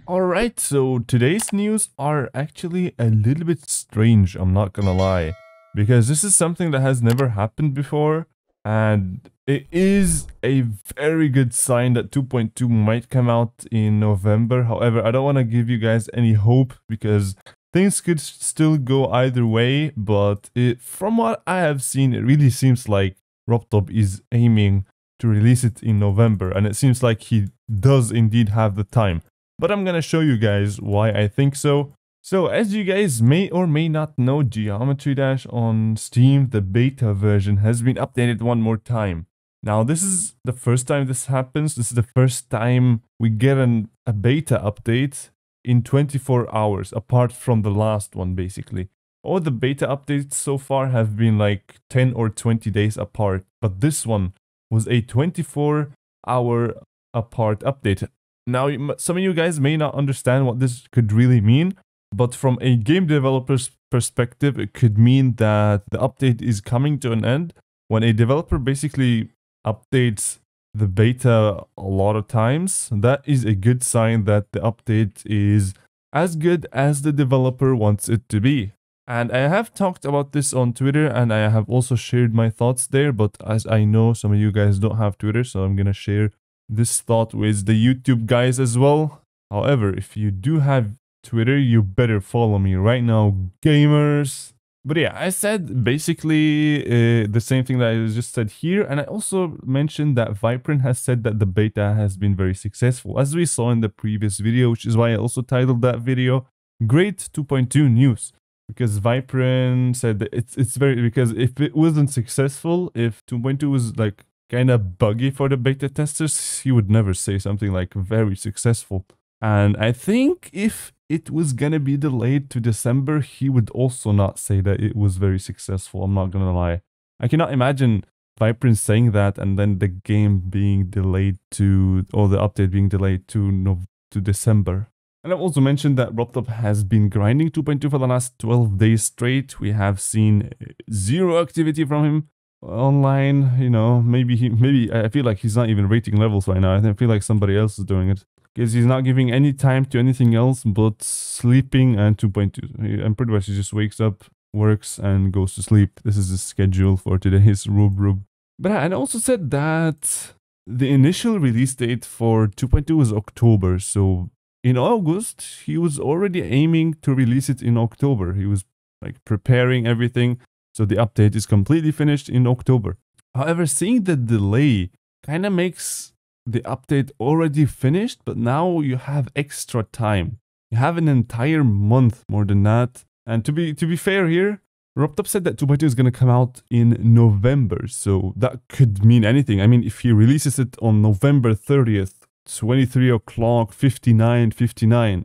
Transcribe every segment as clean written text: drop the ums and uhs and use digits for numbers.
Alright, so today's news are actually a little bit strange, I'm not gonna lie. Because this is something that has never happened before, and it is a very good sign that 2.2 might come out in November. However, I don't want to give you guys any hope because things could still go either way, but from what I have seen, it really seems like Robtop is aiming to release it in November, and it seems like he does indeed have the time. But I'm gonna show you guys why I think so. So as you guys may or may not know, Geometry Dash on Steam, the beta version, has been updated one more time. Now this is the first time this happens. This is the first time we get a beta update in 24 hours, apart from the last one basically. All the beta updates so far have been like 10 or 20 days apart, but this one was a 24-hour apart update. Now, some of you guys may not understand what this could really mean, but from a game developer's perspective, it could mean that the update is coming to an end. When a developer basically updates the beta a lot of times, that is a good sign that the update is as good as the developer wants it to be. And I have talked about this on Twitter, and I have also shared my thoughts there, but as I know some of you guys don't have Twitter, so I'm gonna share this thought with the YouTube guys as well. However, if you do have Twitter, you better follow me right now, gamers. But yeah, I said basically the same thing that I just said here, and I also mentioned that Viprin has said that the beta has been very successful, as we saw in the previous video, which is why I also titled that video Great 2.2 News. Because Viprin said that it's very, because if it wasn't successful, if 2.2 was like kind of buggy for the beta testers, he would never say something like very successful. And I think if it was gonna be delayed to December, he would also not say that it was very successful. I'm not gonna lie. I cannot imagine Viprin saying that and then the game being delayed to, or the update being delayed to December. And I've also mentioned that Robtop has been grinding 2.2 for the last 12 days straight. We have seen zero activity from him online. You know, maybe I feel like he's not even rating levels right now. I feel like somebody else is doing it, because he's not giving any time to anything else but sleeping and 2.2. I'm pretty much he just wakes up, works, and goes to sleep. This is the schedule for today's Rub. But I also said that the initial release date for 2.2 was October, so in August he was already aiming to release it in October. He was like preparing everything, so the update is completely finished in October. However, seeing the delay kind of makes the update already finished, but now you have extra time. You have an entire month more than that. And to be fair here, Robtop said that 2.2 is going to come out in November, so that could mean anything. I mean, if he releases it on November 30th, 23 o'clock, 59,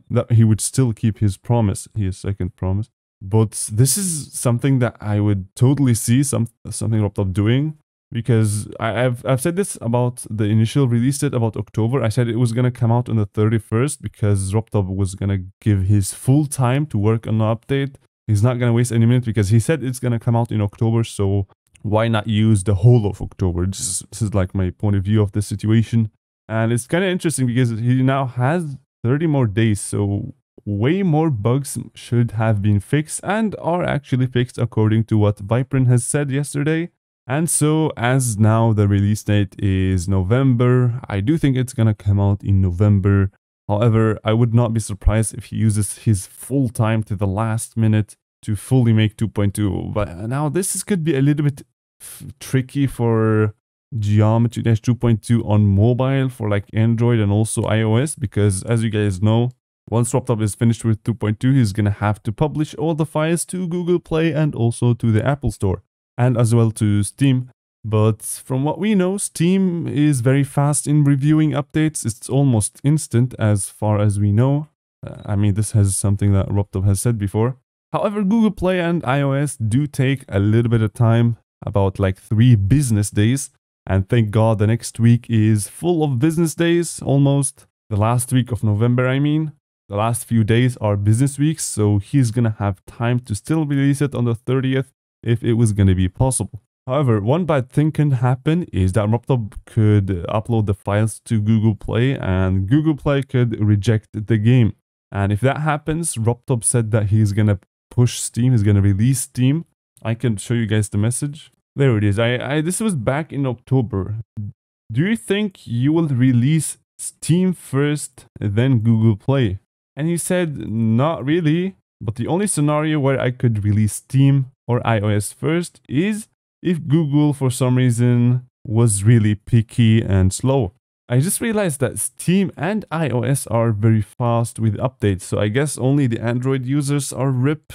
that he would still keep his promise, his second promise. But this is something that I would totally see something Robtop doing, because I've said this about the initial release date about October. I said it was gonna come out on the 31st because Robtop was gonna give his full time to work on the update. He's not gonna waste any minute because he said it's gonna come out in October, so why not use the whole of October? This is like my point of view of the situation. And it's kind of interesting because he now has 30 more days, so way more bugs should have been fixed and are actually fixed according to what Viprin has said yesterday. And so, as now the release date is November, I do think it's gonna come out in November. However, I would not be surprised if he uses his full time to the last minute to fully make 2.2. But now this could be a little bit tricky for Geometry Dash 2.2 on mobile, for like Android and also iOS, because as you guys know, once Robtop is finished with 2.2, he's gonna have to publish all the files to Google Play and also to the Apple Store, and as well to Steam. But from what we know, Steam is very fast in reviewing updates. It's almost instant as far as we know. I mean, this has something that Robtop has said before. However, Google Play and iOS do take a little bit of time, about like 3 business days. And thank God the next week is full of business days, almost. The last week of November, I mean. The last few days are business weeks, so he's gonna have time to still release it on the 30th if it was gonna be possible. However, one bad thing can happen is that Ruptop could upload the files to Google Play and Google Play could reject the game. And if that happens, Ruptop said that he's gonna push Steam, he's gonna release Steam. I can show you guys the message. There it is. This was back in October. Do you think you will release Steam first, then Google Play? And he said, not really, but the only scenario where I could release Steam or iOS first is if Google, for some reason, was really picky and slow. I just realized that Steam and iOS are very fast with updates, so I guess only the Android users are RIP,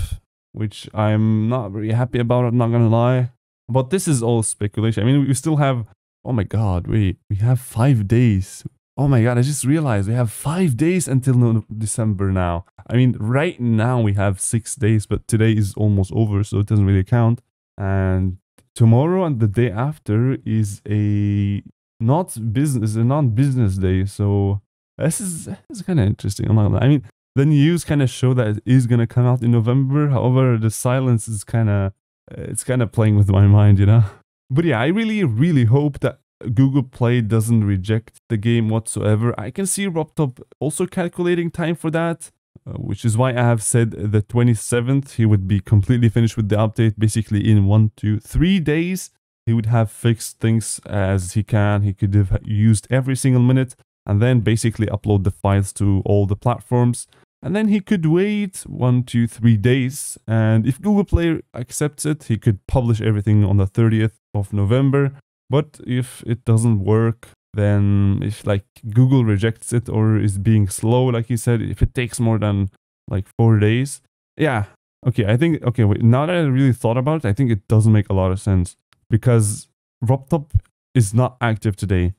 which I'm not very happy about, I'm not gonna lie. But this is all speculation. I mean, we still have... Oh my god, wait, we have 5 days. Oh my god, I just realized we have 5 days until December now. I mean, right now we have 6 days, but today is almost over, so it doesn't really count. And tomorrow and the day after is a non-business day, so this is kind of interesting. I mean, the news kind of show that it is gonna come out in November. However, the silence is kind of playing with my mind, you know. But yeah, I really hope that Google Play doesn't reject the game whatsoever. I can see Ruptop also calculating time for that, which is why I have said the 27th he would be completely finished with the update. Basically in 1, 2, 3 days he would have fixed things as he can. He could have used every single minute and then basically upload the files to all the platforms. And then he could wait 1, 2, 3 days. And if Google Play accepts it, he could publish everything on the 30th of November. But if it doesn't work, then if like Google rejects it or is being slow, like he said, if it takes more than like 4 days. Yeah. Okay, I think, okay, wait, now that I really thought about it, I think it doesn't make a lot of sense. Because Ruptop is not active today.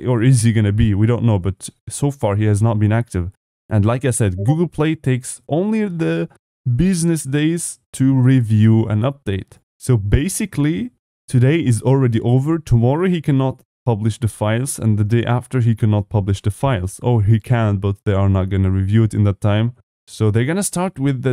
Or is he gonna be? We don't know, but so far he has not been active. And like I said, Google Play takes only the business days to review and update. So basically, today is already over. Tomorrow he cannot publish the files, and the day after he cannot publish the files. Oh, he can, but they are not gonna review it in that time. So they're gonna start with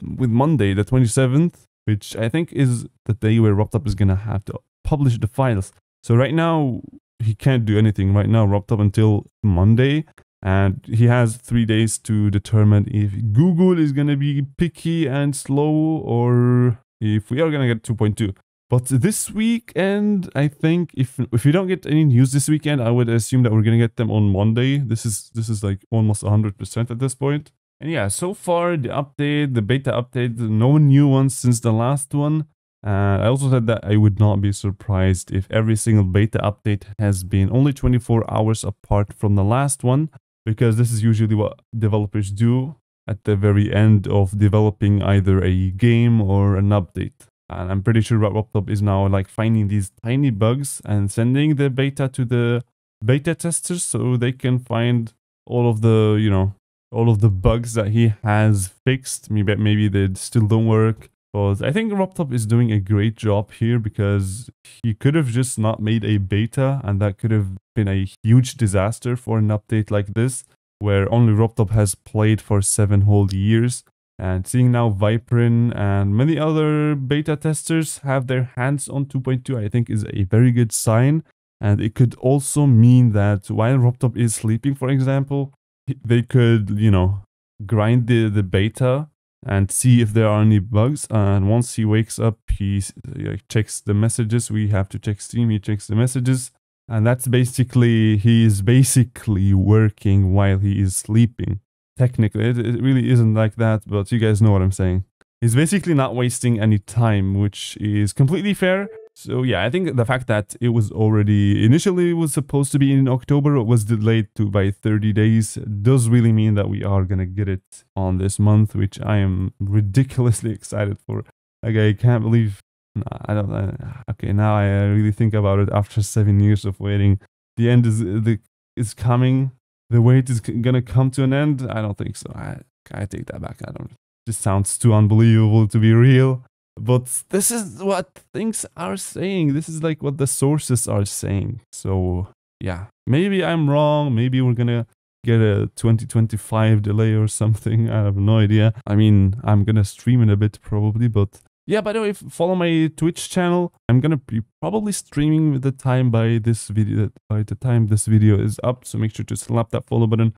Monday, the 27th, which I think is the day where Ruptop is gonna have to publish the files. So right now he can't do anything right now, Ruptop, until Monday. And he has 3 days to determine if Google is going to be picky and slow or if we are going to get 2.2. But this weekend, I think if we don't get any news this weekend, I would assume that we're going to get them on Monday. This is like almost 100% at this point. And yeah, so far the beta update, no new ones since the last one. I also said that I would not be surprised if every single beta update has been only 24 hours apart from the last one. Because this is usually what developers do at the very end of developing either a game or an update. And I'm pretty sure Ruptop is now like finding these tiny bugs and sending the beta to the beta testers so they can find all of the, you know, all of the bugs that he has fixed. Maybe they still don't work. But I think Ruptop is doing a great job here because he could have just not made a beta and that could have been a huge disaster for an update like this, where only Ruptop has played for 7 whole years. And seeing now Viperin and many other beta testers have their hands on 2.2, I think is a very good sign. And it could also mean that while Ruptop is sleeping, for example, they could, you know, grind the beta and see if there are any bugs. And once he wakes up, he checks the messages. We have to check Steam. He checks the messages, and that's basically, he is basically working while he is sleeping. Technically, it really isn't like that, but you guys know what I'm saying. He's basically not wasting any time, which is completely fair. So yeah, I think the fact that it was already initially was supposed to be in October, it was delayed by 30 days, does really mean that we are gonna get it on this month, which I am ridiculously excited for. Like, I can't believe, okay, now I really think about it after 7 years of waiting. The end is coming. The wait is gonna come to an end. I don't think so. I take that back. This sounds too unbelievable to be real. But this is what things are saying. This is like what the sources are saying. So yeah, maybe I'm wrong. Maybe we're gonna get a 2025 delay or something. I have no idea. I mean, I'm gonna stream in a bit probably, but Yeah, by the way, follow my Twitch channel. I'm gonna be probably streaming with the time by this video, by the time this video is up. So make sure to slap that follow button.